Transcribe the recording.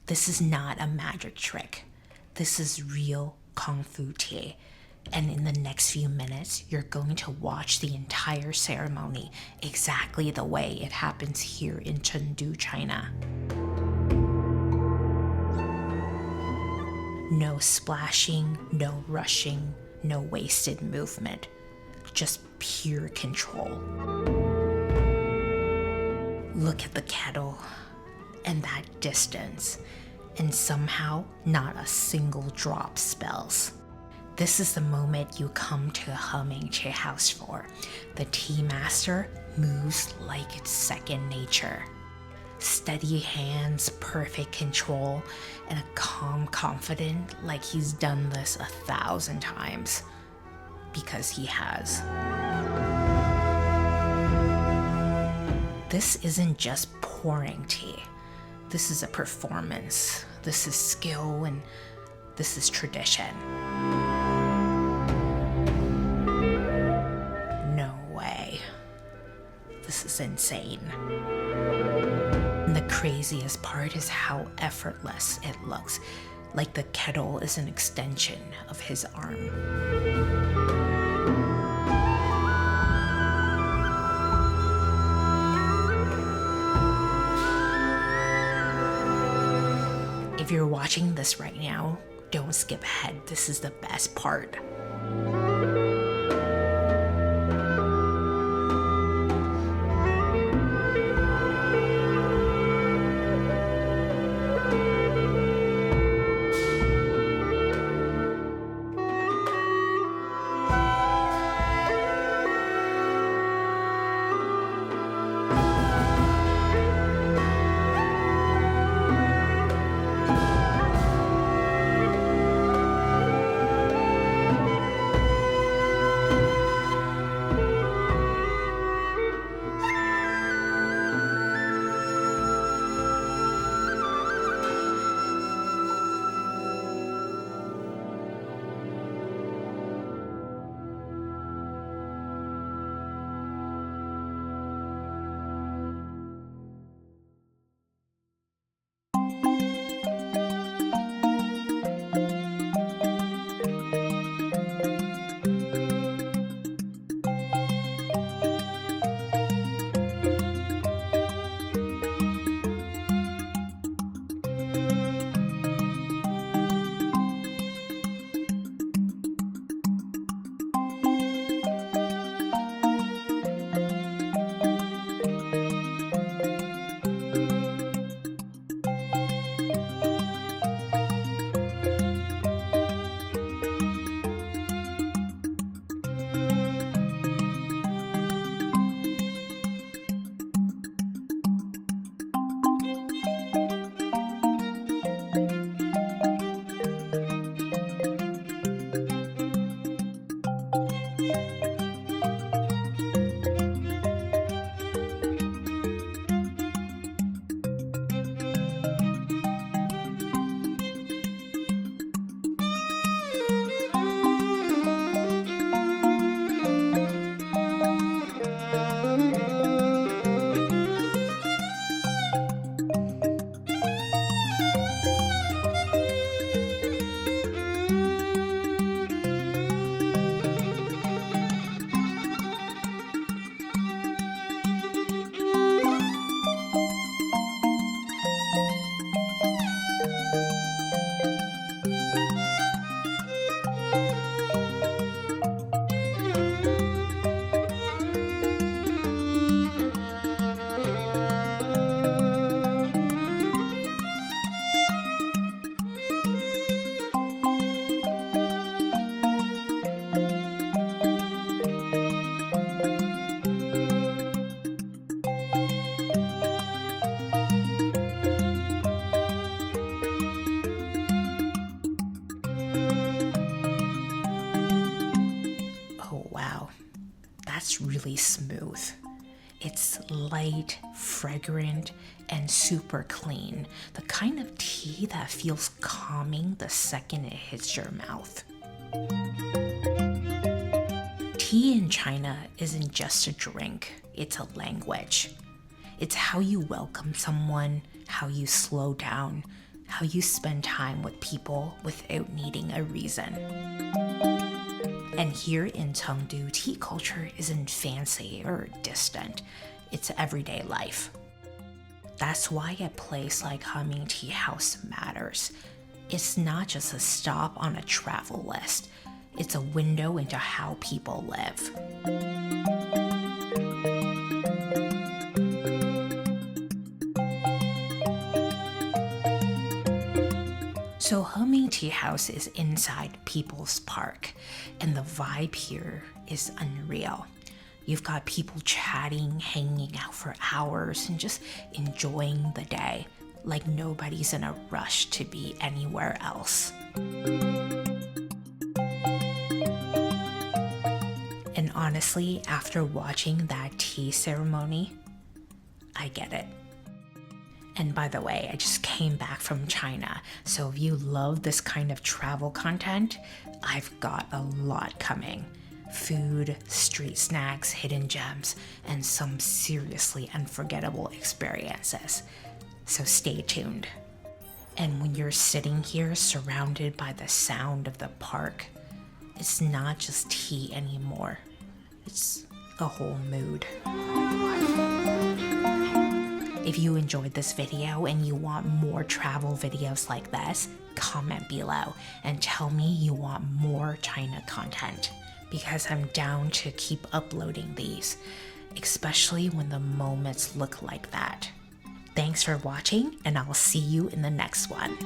This is not a magic trick. This is real Kung Fu tea. And in the next few minutes, you're going to watch the entire ceremony exactly the way it happens here in Chengdu, China. No splashing, no rushing, no wasted movement. Just pure control. Look at the kettle and that distance, and somehow not a single drop spills. This is the moment you come to Heming Teahouse for. The tea master moves like it's second nature. Steady hands, perfect control, and a calm confidence like he's done this 1,000 times. Because he has. This isn't just pouring tea. This is a performance. This is skill, and this is tradition. No way. This is insane. And the craziest part is how effortless it looks, like the kettle is an extension of his arm. If you're watching this right now, don't skip ahead. This is the best part. That's really smooth. It's light, fragrant, and super clean. The kind of tea that feels calming the second it hits your mouth. Tea in China isn't just a drink, it's a language. It's how you welcome someone, how you slow down, how you spend time with people without needing a reason. And here in Chengdu, tea culture isn't fancy or distant, it's everyday life. That's why a place like Heming Teahouse matters. It's not just a stop on a travel list, it's a window into how people live. So Heming Teahouse is inside People's Park, and the vibe here is unreal. You've got people chatting, hanging out for hours, and just enjoying the day, like nobody's in a rush to be anywhere else. And honestly, after watching that tea ceremony, I get it. And by the way, I just came back from China, so if you love this kind of travel content, I've got a lot coming. Food, street snacks, hidden gems, and some seriously unforgettable experiences. So stay tuned. And when you're sitting here surrounded by the sound of the park, it's not just tea anymore. It's a whole mood. If you enjoyed this video and you want more travel videos like this, comment below and tell me you want more China content, because I'm down to keep uploading these, especially when the moments look like that. Thanks for watching, and I'll see you in the next one.